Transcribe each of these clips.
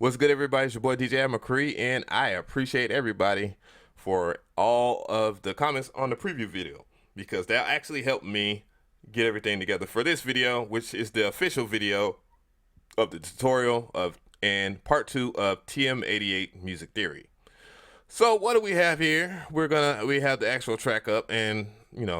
What's good, everybody? It's your boy DJ McCree, and I appreciate everybody for all of the comments on the preview video because that actually helped me get everything together for this video, which is the official video of the tutorial of and part 2 of TM88 music theory. So what do we have here? We have the actual track up, and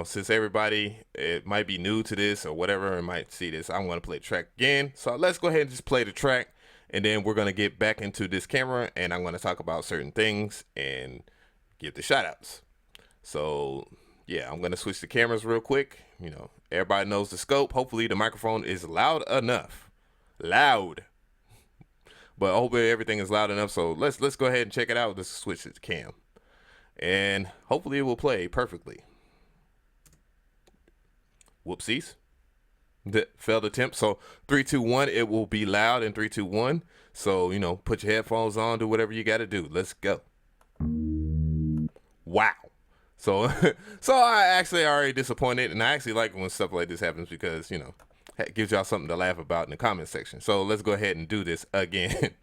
since everybody it might be new to this or whatever and might see this, I'm going to play the track again. So let's go ahead and just play the track. And then we're going to get back into this camera and I'm going to talk about certain things and give the shout outs. So yeah, I'm going to switch the cameras real quick. Everybody knows the scope. Hopefully the microphone is loud enough. Loud. But hopefully everything is loud enough. So let's go ahead and check it out. Let's switch the cam. And hopefully it will play perfectly. Whoopsies. The failed attempt. So 3, 2, 1, it will be loud in 3, 2, 1. So put your headphones on, do whatever you got to do. Let's go. Wow. So I actually already disappointed, and I actually like when stuff like this happens because it gives y'all something to laugh about in the comment section. So let's go ahead and do this again.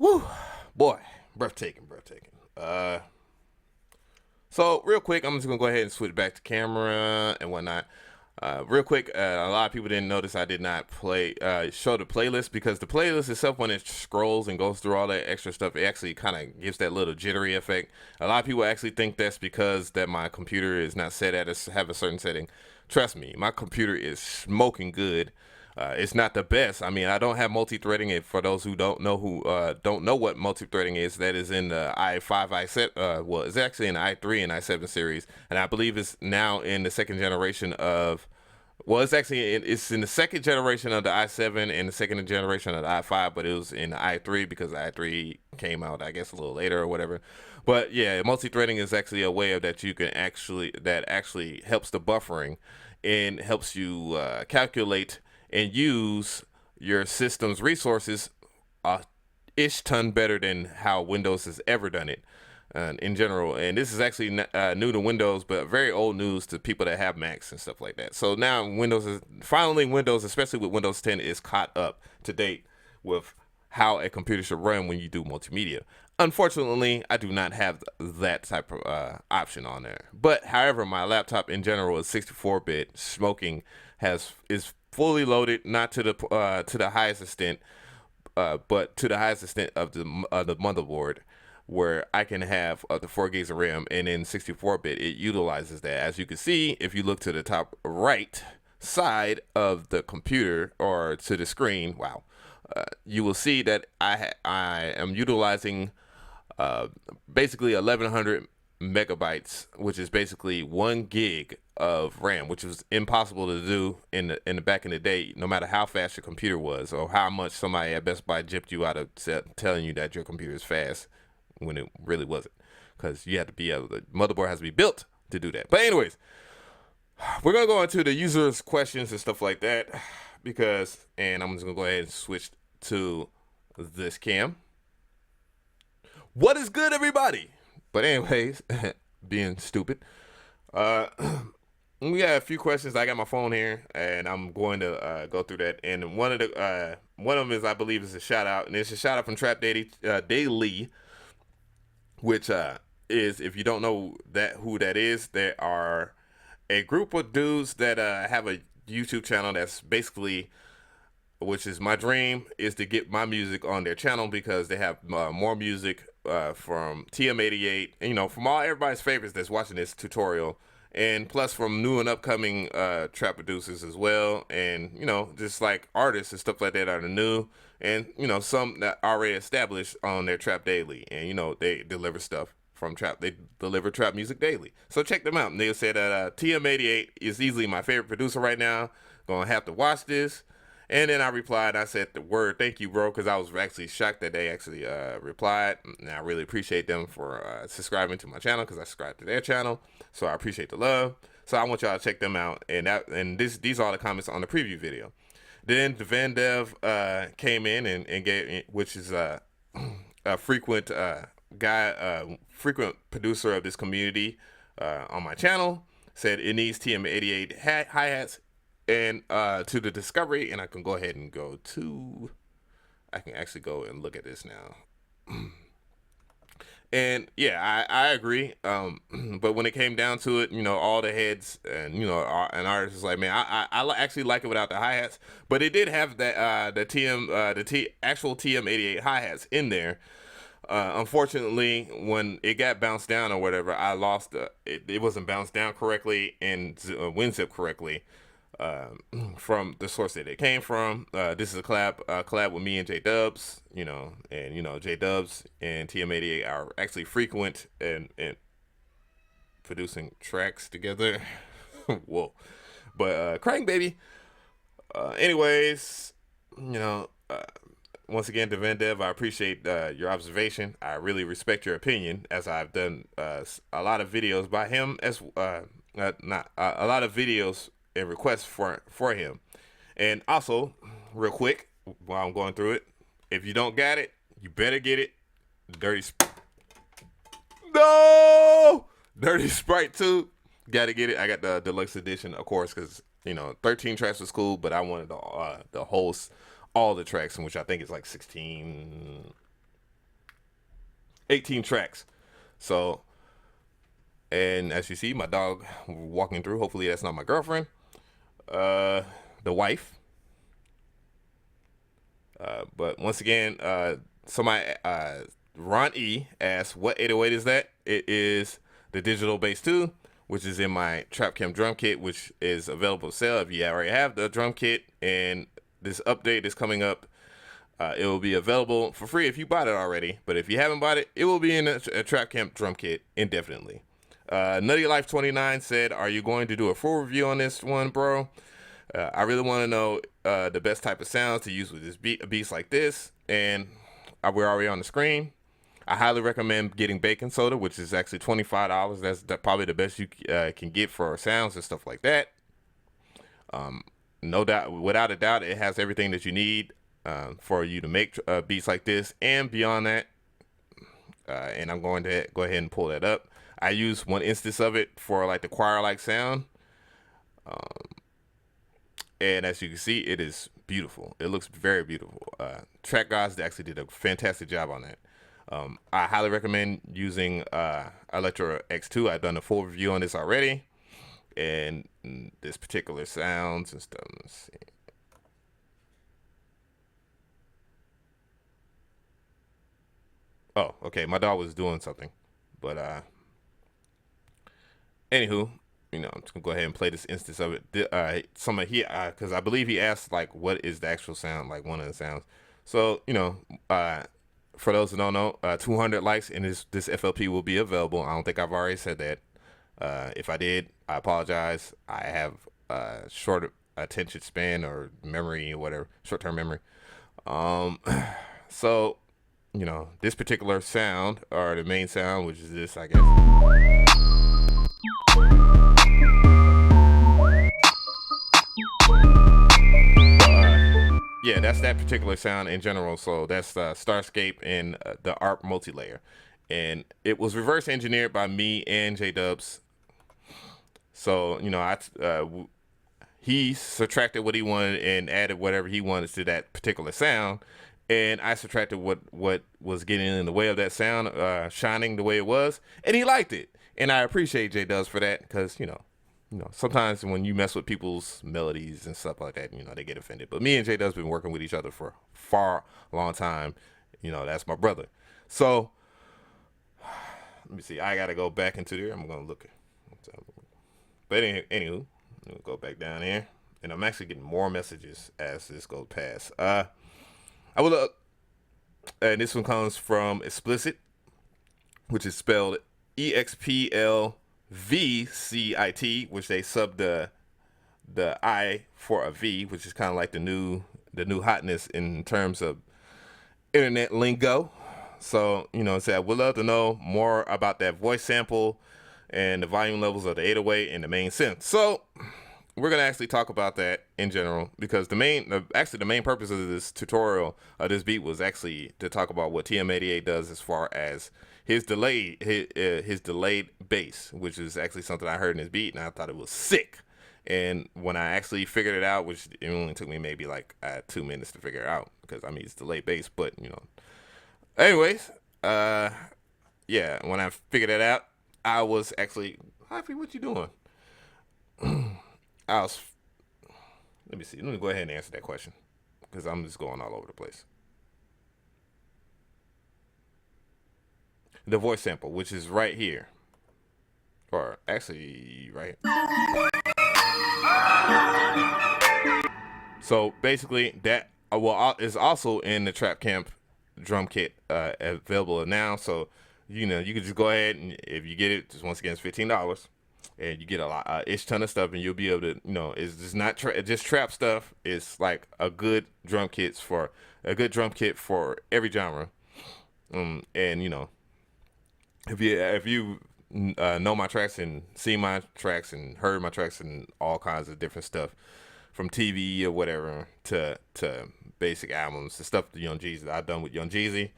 Woo, boy, breathtaking. So real quick, I'm just gonna go ahead and switch back to camera and whatnot. Real quick, a lot of people didn't notice I did not show the playlist because the playlist itself, when it scrolls and goes through all that extra stuff, it actually kind of gives that little jittery effect. A lot of people actually think that's because that my computer is not set at have a certain setting. Trust me, my computer is smoking good. It's not the best. I mean, I don't have multi-threading. And for those who don't know what multi-threading is, that is in the i5, i7. Well, it's actually in the i3 and i7 series, and I believe it's now in the second generation of. Well, it's in the second generation of the i7 and the second generation of the i5, but it was in the i3 because the i3 came out, I guess, a little later or whatever. But yeah, multi-threading is actually a way of that you can actually helps the buffering and helps you calculate and use your system's resources ish ton better than how Windows has ever done it in general. And this is actually new to Windows, but very old news to people that have Macs and stuff like that. So now Windows, especially with Windows 10, is caught up to date with how a computer should run when you do multimedia. Unfortunately, I do not have that type of option on there. But however, my laptop in general is 64-bit, smoking, is fully loaded, not to the highest extent, but to the highest extent of the motherboard, where I can have up to 4 gigs of RAM, and in 64-bit it utilizes that. As you can see, if you look to the top right side of the computer or to the screen, wow, you will see that I am utilizing basically 1100 megabytes, which is basically 1 gig of RAM, which was impossible to do in the back in the day, no matter how fast your computer was or how much somebody at Best Buy gypped you out of telling you that your computer is fast when it really wasn't, because you have to be the motherboard has to be built to do that. But anyways, we're gonna go into the users' questions and stuff like that and I'm just gonna go ahead and switch to this cam. What is good, everybody? But anyways, being stupid. We got a few questions. I got my phone here, and I'm going to go through that. And one of them is, I believe, is a shout out, and it's a shout out from Trap Daily, which is, if you don't know that who that is, there are a group of dudes that have a YouTube channel that's basically, which is my dream, is to get my music on their channel because they have more music from TM88, and, from all everybody's favorites that's watching this tutorial, and plus from new and upcoming trap producers as well, and just like artists and stuff like that are new, and some that already established on their Trap Daily, and they deliver stuff from trap. They deliver trap music daily, so check them out. And they said that TM88 is easily my favorite producer right now. Gonna have to watch this. And then I replied, I said the word, thank you, bro, because I was actually shocked that they actually replied. And I really appreciate them for subscribing to my channel, because I subscribe to their channel. So I appreciate the love. So I want y'all to check them out. And these are all the comments on the preview video. Then the Van Dev came in and gave, which is a frequent frequent producer of this community on my channel, said it needs TM88 hi-hats. And to the discovery, and I can go ahead and I can actually go and look at this now. And yeah, I agree. But when it came down to it, all the heads and an artist is like, man, I actually like it without the hi-hats. But it did have that actual TM88 hi-hats in there. Unfortunately, when it got bounced down or whatever, I lost it wasn't bounced down correctly and WinZip correctly. From the source that it came from. This is a collab with me and J Dubs, and J Dubs and TM88 are actually frequent and producing tracks together. Whoa. But Crank baby. Anyways, once again, to Van Dev, I appreciate your observation. I really respect your opinion, as I've done a lot of videos by him, as not a lot of videos and requests for him. And also, real quick, while I'm going through it, if you don't got it, you better get it. Dirty Sprite 2, gotta get it. I got the deluxe edition, of course, because 13 tracks was cool, but I wanted the whole, all the tracks, in which I think is like 18 tracks. So, and as you see, my dog walking through, hopefully that's not my girlfriend. The wife. But once again, somebody, Ron E asked, what 808 is that? It is the digital bass 2, which is in my Trap Cam drum kit, which is available to sell if you already have the drum kit. And this update is coming up. It will be available for free if you bought it already. But if you haven't bought it, it will be in a Trap Camp drum kit indefinitely. Nutty Life 29 said, are you going to do a full review on this one, bro? I really want to know the best type of sounds to use with this beats like this. And we're already on the screen. I highly recommend getting baking soda, which is actually $25. That's probably the best you can get for sounds and stuff like that. No doubt, without a doubt, it has everything that you need for you to make beats like this and beyond that. And I'm going to go ahead and pull that up. I use one instance of it for like the choir-like sound. And as you can see, it is beautiful. It looks very beautiful. Track Gods actually did a fantastic job on that. I highly recommend using Electro X2. I've done a full review on this already. And this particular sounds and stuff. Let's see. Oh, okay. My dog was doing something. But anywho, I'm just gonna go ahead and play this instance of it. Because I believe he asked like, what is the actual sound, like one of the sounds. So for those who don't know, 200 likes and this FLP will be available. I don't think I've already said that. If I did, I apologize. I have short attention span or memory or whatever, short-term memory. So this particular sound, or the main sound, which is this, I guess. Yeah, that's that particular sound in general. So that's Starscape and the ARP multi-layer. And it was reverse engineered by me and J Dubs. So he subtracted what he wanted and added whatever he wanted to that particular sound, and I subtracted what was getting in the way of that sound shining the way it was, and he liked it. And I appreciate J Dubs for that, because sometimes when you mess with people's melodies and stuff like that, they get offended. But me and J Dubs been working with each other for far long time. That's my brother. So let me see. I gotta go back into there. I'm gonna look. But anywho, we'll go back down here, and I'm actually getting more messages as this goes past. I will, and this one comes from Explicit, which is spelled EXPLVCIT, which they sub the I for a V, which is kind of like the new hotness in terms of internet lingo. So I would love to know more about that voice sample and the volume levels of the 808 and the main synth. So we're gonna actually talk about that in general, because the main purpose of this tutorial of this beat was actually to talk about what TM88 does as far as his delayed bass, which is actually something I heard in his beat and I thought it was sick. And when I actually figured it out, which it only took me maybe like 2 minutes to figure it out, because it's delayed bass, but anyways, yeah, when I figured it out, I was actually happy. What you doing? Let me see. Let me go ahead and answer that question, because I'm just going all over the place. The voice sample, which is right here, or actually right here. So basically, that is also in the Trap Camp drum kit available now. So you can just go ahead, and if you get it, just once again, it's $15. And you get a lot, ish ton of stuff, and you'll be able to, it's just not just trap stuff. It's like a good drum kit for every genre. And if you know my tracks and seen my tracks and heard my tracks and all kinds of different stuff, from TV or whatever to basic albums, the stuff that Young Jeezy I've done with Young Jeezy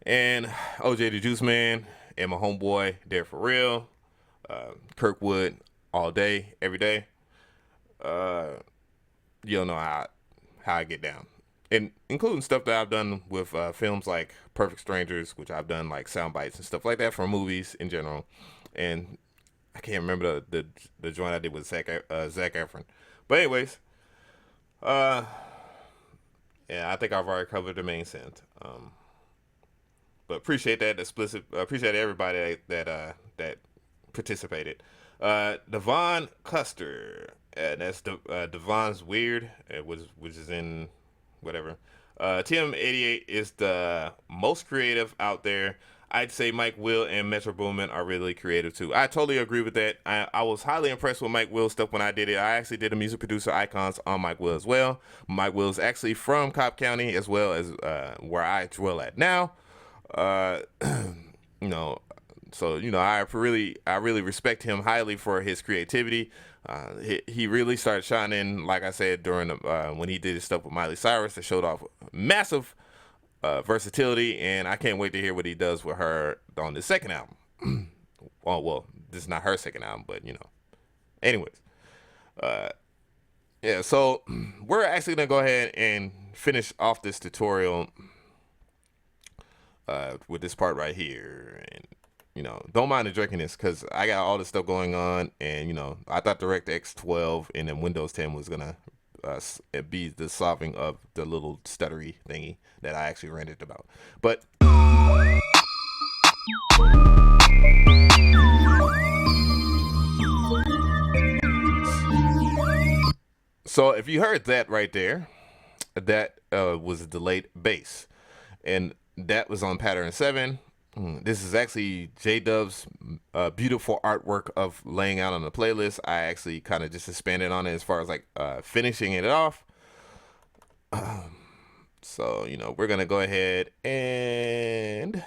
and OJ the Juice Man and my homeboy There For Real. Kirkwood, all day, every day. You'll know how I get down, and including stuff that I've done with films like Perfect Strangers, which I've done like sound bites and stuff like that from movies in general. And I can't remember the joint I did with Zac Efron. But anyways, yeah, I think I've already covered the main synth. But appreciate that Explicit. Appreciate everybody that participated. Devon Custer, that's Devon's Weird, which is in whatever. TM88 is the most creative out there. I'd say Mike Will and Metro Boomin are really creative too. I totally agree with that. I was highly impressed with Mike Will's stuff when I did it. I actually did a music producer icons on Mike Will as well. Mike Will's actually from Cobb County as well as where I dwell at now. So I really respect him highly for his creativity. He really started shining, like I said, during when he did his stuff with Miley Cyrus. That showed off massive versatility, and I can't wait to hear what he does with her on the second album. Well, this is not her second album, but anyways, yeah. So we're actually gonna go ahead and finish off this tutorial with this part right here, and don't mind the jerkiness, because I got all this stuff going on, and I thought DirectX 12 and then Windows 10 was gonna be the solving of the little stuttery thingy that I actually ranted about. But so if you heard that right there, that was a delayed bass, and that was on pattern 7. This is actually J-Dub's beautiful artwork of laying out on the playlist. I actually kind of just expanded on it as far as like finishing it off. So we're gonna go ahead and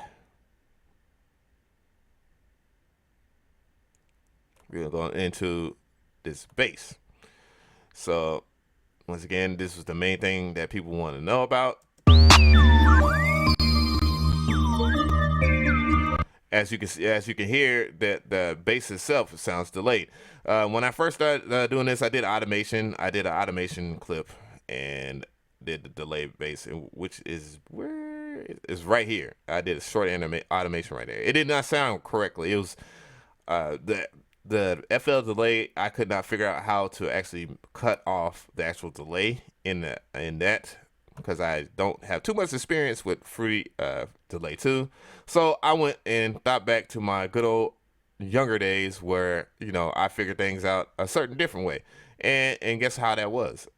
we're gonna go into this bass. So once again, this was the main thing that people want to know about. as you can hear, that the bass itself sounds delayed. When I first started doing this, I did automation. I did an automation clip and did the delay bass, which is where it's right here. I did a short automation right there. It did not sound correctly. It was the FL delay. I could not figure out how to actually cut off the actual delay in that, because I don't have too much experience with free delay too. So I went and thought back to my good old younger days where, I figured things out a certain different way. And guess how that was?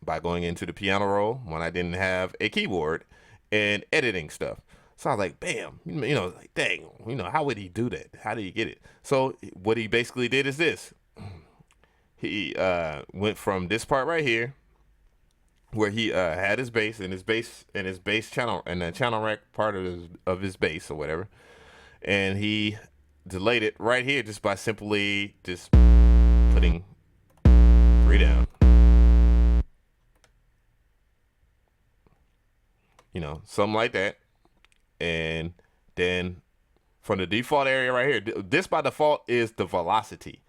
By going into the piano roll when I didn't have a keyboard and editing stuff. So I was like, bam, like, dang, how would he do that? How did he get it? So what he basically did is this. He went from this part right here, where he had his bass and his bass channel and the channel rack part of his bass or whatever, and he delayed it right here just by simply just putting 3 down. Something like that. And then from the default area right here, this by default is the velocity.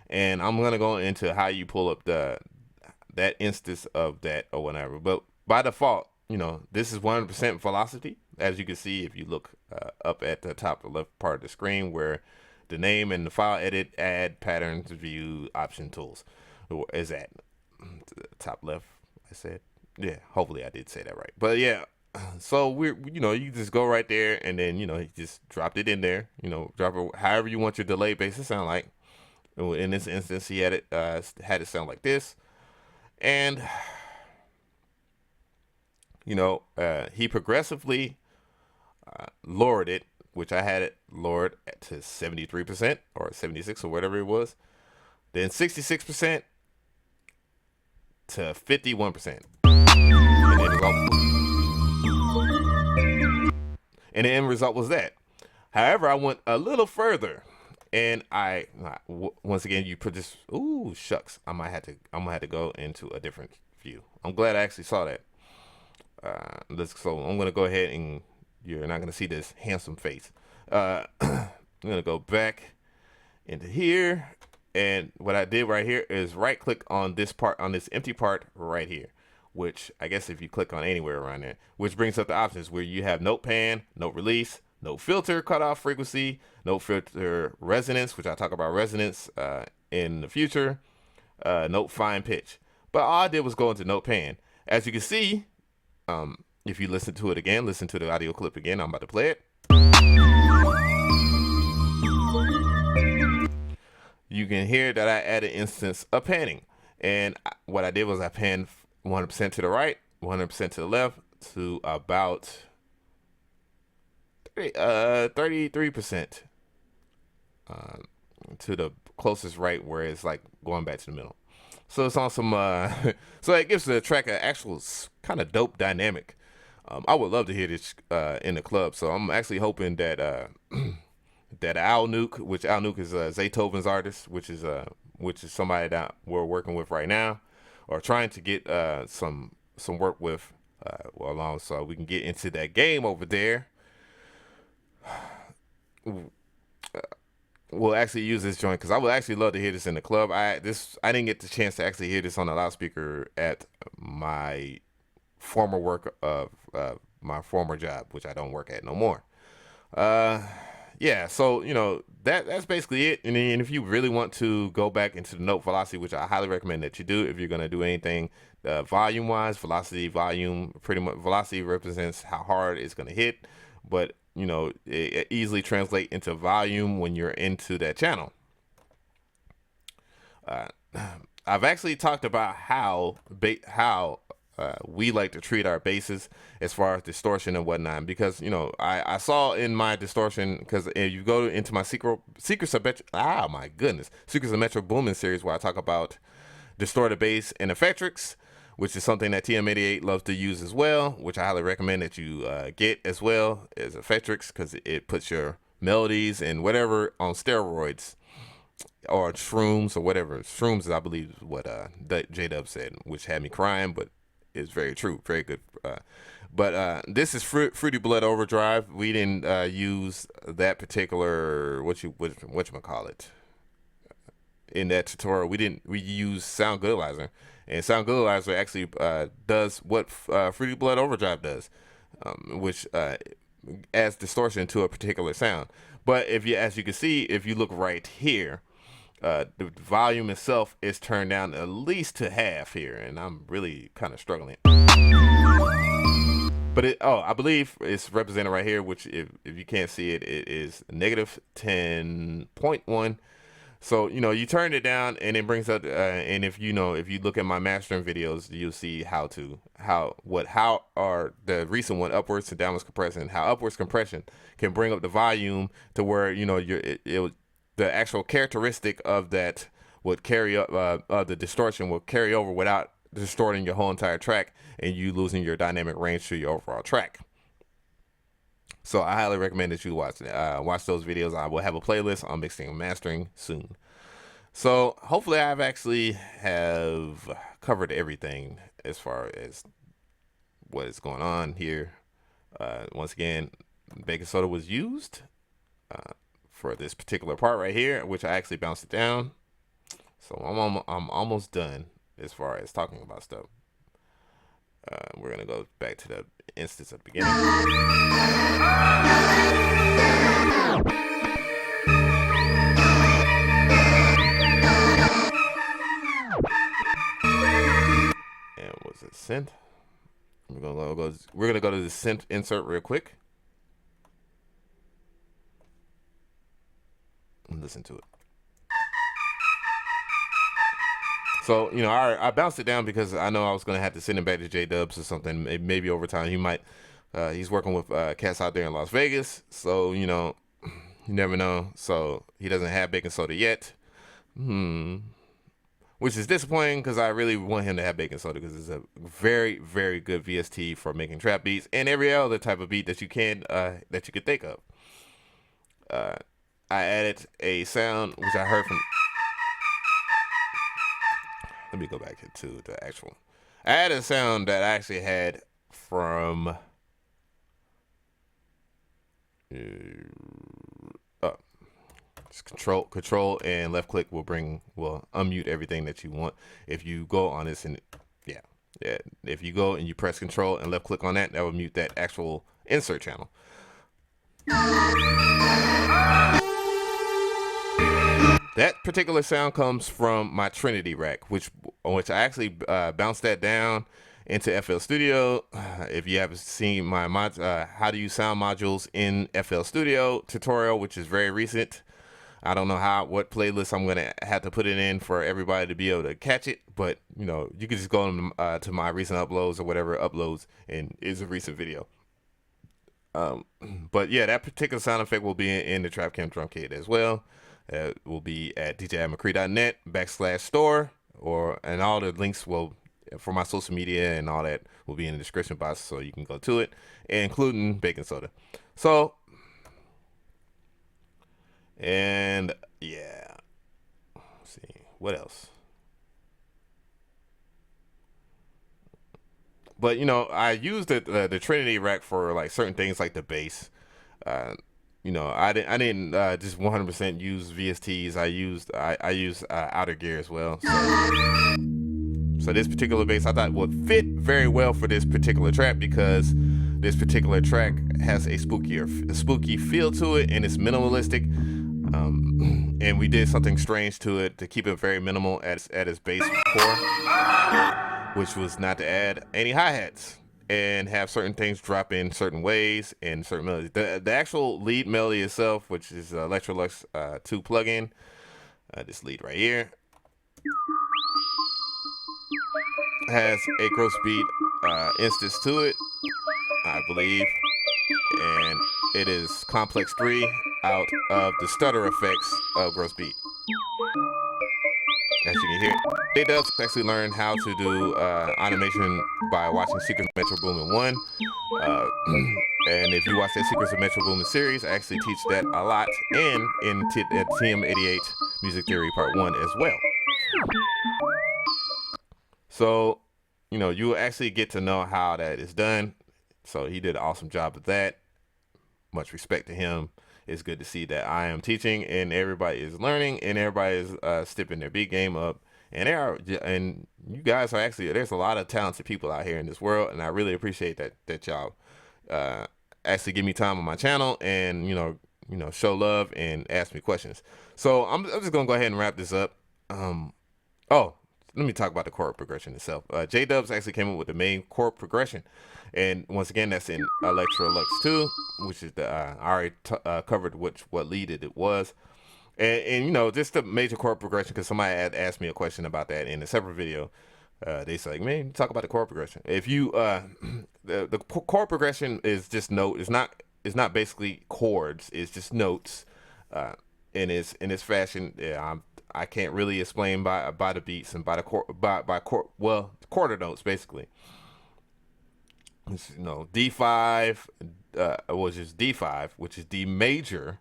And I'm going to go into how you pull up that instance of that or whatever. But by default, this is 100% velocity. As you can see, if you look up at the top left part of the screen where the name and the file edit, add, patterns, view, option tools is at the top left, I said. Yeah, hopefully I did say that right. But yeah, so you just go right there and then, he just dropped it in there, drop it however you want your delay bass to sound like. In this instance, he had it sound like this. And, he progressively lowered it, which I had it lowered to 73% or 76 or whatever it was. Then 66% to 51%. And the end result was that. However, I went a little further, and once again, you put this. Ooh, shucks! I'm gonna have to go into a different view. I'm glad I actually saw that. So I'm gonna go ahead, and you're not gonna see this handsome face. I'm gonna go back into here, and what I did right here is right click on this part, on this empty part right here. Which I guess if you click on anywhere around there, which brings up the options where you have note pan, note release, note filter, cutoff frequency, note filter resonance, which I talk about resonance in the future, note fine pitch. But all I did was go into note pan. As you can see, if you listen to it again, listen to the audio clip again, I'm about to play it. You can hear that I added instance of panning. And what I did was I panned 100% to the right, 100% to the left, to about 33% to the closest right, where it's like going back to the middle. So it's on some, so it gives the track an actual kind of dope dynamic. I would love to hear this in the club. So I'm actually hoping that that Al Nuke, which Al Nuke is Zaytoven's artist, which is somebody that we're working with right now, or trying to get some work with along, so we can get into that game over there. We'll actually use this joint because I would actually love to hear this in the club. I didn't get the chance to actually hear this on the loudspeaker at my former work of my former job, which I don't work at no more. Yeah, so that's basically it. And then if you really want to go back into the note velocity, which I highly recommend that you do if you're gonna do anything volume wise, volume, pretty much velocity represents how hard it's gonna hit, but it easily translate into volume when you're into that channel. I've actually talked about how we like to treat our basses as far as distortion and whatnot, because I saw in my distortion, because if you go into my Secrets of Metro Boomin series, where I talk about distorted bass and effectrics, which is something that TM88 loves to use as well, which I highly recommend that you get as well as effectrics, because it puts your melodies and whatever on steroids, or shrooms or whatever. Shrooms, I believe, is what J-Dub said, which had me crying, but it's very true, very good. But this is Fruity Blood Overdrive. We didn't use that particular what you call it in that tutorial. We used Sound Goodalizer, and Sound Goodalizer actually does what Fruity Blood Overdrive does, which adds distortion to a particular sound. But as you can see, if you look right here, the volume itself is turned down at least to half here, and I'm really kind of struggling. But I believe it's represented right here, which if you can't see it, it is negative 10.1. So, you turn it down and it brings up, and if you look at my mastering videos, you'll see how are the recent one, upwards and downwards compression, how upwards compression can bring up the volume to where, the actual characteristic of that would carry up, the distortion will carry over without distorting your whole entire track and you losing your dynamic range to your overall track. So I highly recommend that you watch those videos. I will have a playlist on mixing and mastering soon. So hopefully I've actually have covered everything as far as what is going on here. Once again, baking soda was used for this particular part right here, which I actually bounced it down. So I'm almost done as far as talking about stuff. We're gonna go back to the instance at the beginning. And was it synth? We're gonna go to the synth insert real quick and listen to it. So, I bounced it down because I know I was going to have to send him back to J-Dubs or something. Maybe over time he's working with cats out there in Las Vegas. So, you never know. So he doesn't have baking soda yet. Which is disappointing because I really want him to have baking soda because it's a very, very good VST for making trap beats and every other type of beat that you can think of. I added a sound which I heard from. Let me go back to the actual. I had a sound that I actually had from just control and left click will unmute everything that you want. If you go on this and if you go and you press control and left click on that will mute that actual insert channel. That particular sound comes from my Trinity rack, which I actually bounced that down into FL Studio. If you haven't seen my how to use sound modules in FL Studio tutorial, which is very recent, I don't know what playlist I'm gonna have to put it in for everybody to be able to catch it, but you can just go to my recent uploads or whatever uploads, and it's a recent video. But yeah, that particular sound effect will be in the TrapCam drum kit as well. It will be at djadmccree.net/store, and all the links for my social media and all that will be in the description box, so you can go to it, including baking soda. So, and yeah, let's see what else. But I used the Trinity rack for like certain things like the bass. I didn't just 100% use VSTs. I used outer gear as well. So this particular bass I thought would fit very well for this particular track because this particular track has a spooky feel to it, and it's minimalistic. And we did something strange to it to keep it very minimal at its bass core, which was not to add any hi-hats and have certain things drop in certain ways and certain melodies. The actual lead melody itself, which is Electrolux 2 plugin, this lead right here, has a gross beat instance to it, I believe, and it is Complex 3 out of the stutter effects of gross beat. As you can hear, J-Dubs actually learned how to do automation by watching Secrets of Metro Boomin 1. And if you watch that Secrets of Metro Boomin series, I actually teach that a lot and in TM88 Music Theory Part 1 as well. So, you will actually get to know how that is done. So he did an awesome job of that. Much respect to him. It's good to see that I am teaching and everybody is learning and everybody is stepping their beat game up. And you guys are actually, there's a lot of talented people out here in this world, and I really appreciate that y'all actually give me time on my channel and show love and ask me questions. So I'm just gonna go ahead and wrap this up. Oh, let me talk about the chord progression itself. J-Dubs actually came up with the main chord progression, and once again, that's in Electro Lux 2, which is the I already covered what lead it was, and just the major chord progression, because somebody had asked me a question about that in a separate video. They say, man, talk about the chord progression. If you the chord progression is just note. It's not basically chords. It's just notes. In its fashion. Yeah, I can't really explain by the beats and by the quarter notes basically. It's, D5, which is D5, which is D major,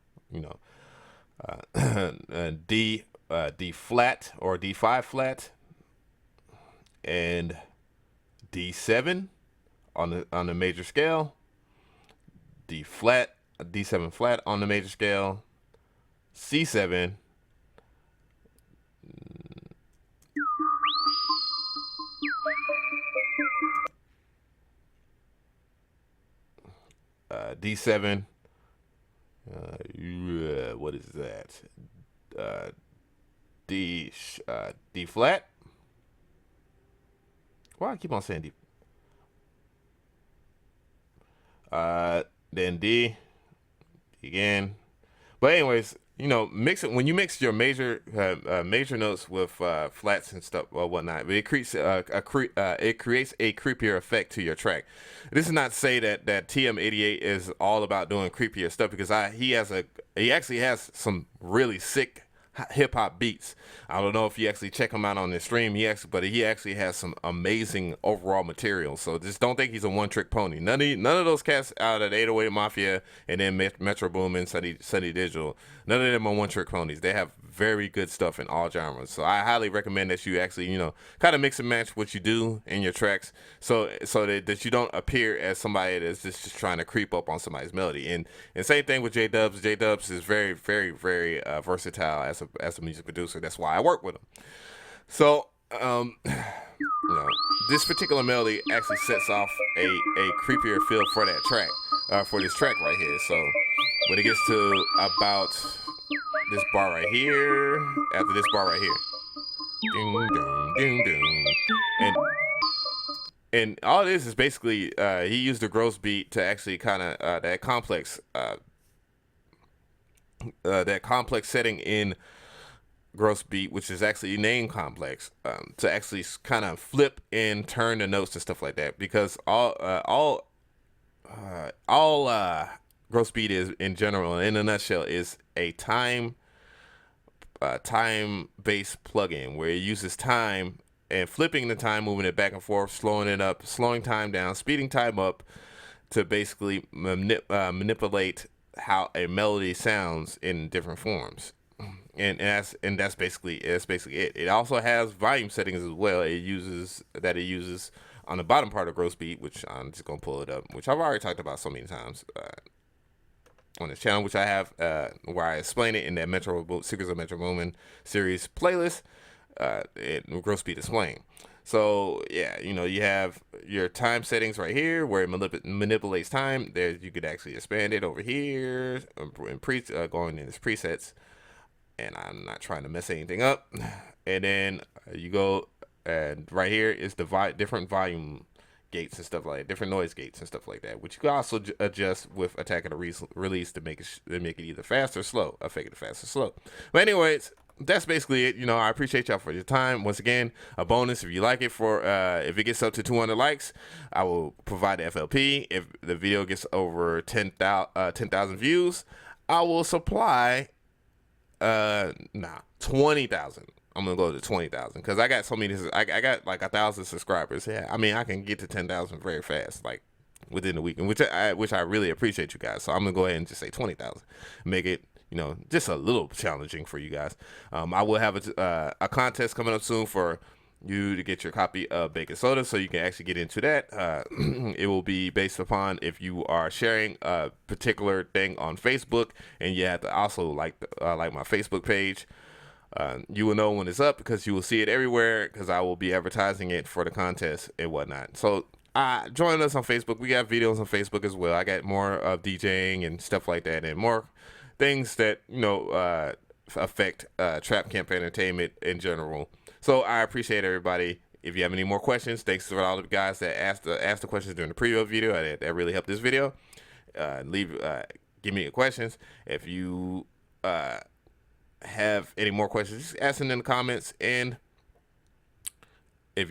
D flat or D5 flat, and D7 on the major scale, D flat, D7 flat on the major scale, C7, D7, what is that? D flat. Why I keep on saying D? Then D again. But anyways, mix it when you mix your major notes with flats and stuff or whatnot. It creates it creates a creepier effect to your track. This is not to say that TM88 is all about doing creepier stuff, because he actually has some really sick hip hop beats. I don't know if you actually check him out on the stream. He actually has some amazing overall material. So just don't think he's a one trick pony. None of those cats out of the 808 Mafia and then Metro Boom and Sunny Digital, none of them are one trick ponies. They have very good stuff in all genres. So I highly recommend that you actually, kind of mix and match what you do in your tracks, so that you don't appear as somebody that's just trying to creep up on somebody's melody. And same thing with J-Dubs. J-Dubs is very, very, very versatile as a music producer. That's why I work with him. So, this particular melody actually sets off a creepier feel for that track, for this track right here. So when it gets to about this bar right here, after this bar right here, ding, ding, ding, ding, and all this is basically he used the gross beat to actually kind of that complex setting in gross beat, which is actually name complex, to actually kind of flip and turn the notes and stuff like that, because all gross beat is, in general, in a nutshell, is a time based plugin where it uses time and flipping the time, moving it back and forth, slowing it up, slowing time down, speeding time up, to basically manipulate how a melody sounds in different forms. And that's basically it. It also has volume settings as well. It uses on the bottom part of gross beat, which I'm just gonna pull it up, which I've already talked about so many times on this channel, which I have where I explain it in that Secrets of Metro Boomin series playlist. Gross beat explain. So yeah, you have your time settings right here where it manipulates time. There, you could actually expand it over here and going in its presets. And I'm not trying to mess anything up. And then you go, and right here is the different volume gates and stuff like that, different noise gates and stuff like that, which you can also adjust with attack and release to make it either fast or slow, affect it fast or slow. But anyways, that's basically it. I appreciate y'all for your time. Once again, a bonus if you like it, if it gets up to 200 likes, I will provide the FLP. If the video gets over 10,000 views, I will supply 20,000. I'm gonna go to 20,000 because I got so many. I got like 1,000 subscribers. Yeah, I mean I can get to 10,000 very fast, like within the week, which I really appreciate you guys. So I'm gonna go ahead and just say 20,000, make it just a little challenging for you guys. I will have a contest coming up soon for you to get your copy of Baking Soda, so you can actually get into that. It will be based upon if you are sharing a particular thing on Facebook, and you have to also like my Facebook page. You will know when it's up because you will see it everywhere, because I will be advertising it for the contest and whatnot. So join us on Facebook. We got videos on Facebook as well. I got more of DJing and stuff like that, and more things that affect Trap Camp Entertainment in general. So I appreciate everybody. If you have any more questions, thanks to all the guys that asked the questions during the previous video. That really helped this video. Give me your questions. If you have any more questions, just ask them in the comments. And if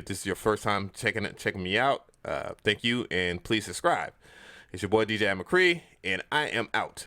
this is your first time checking me out, thank you, and please subscribe. It's your boy DJ McCree, and I am out.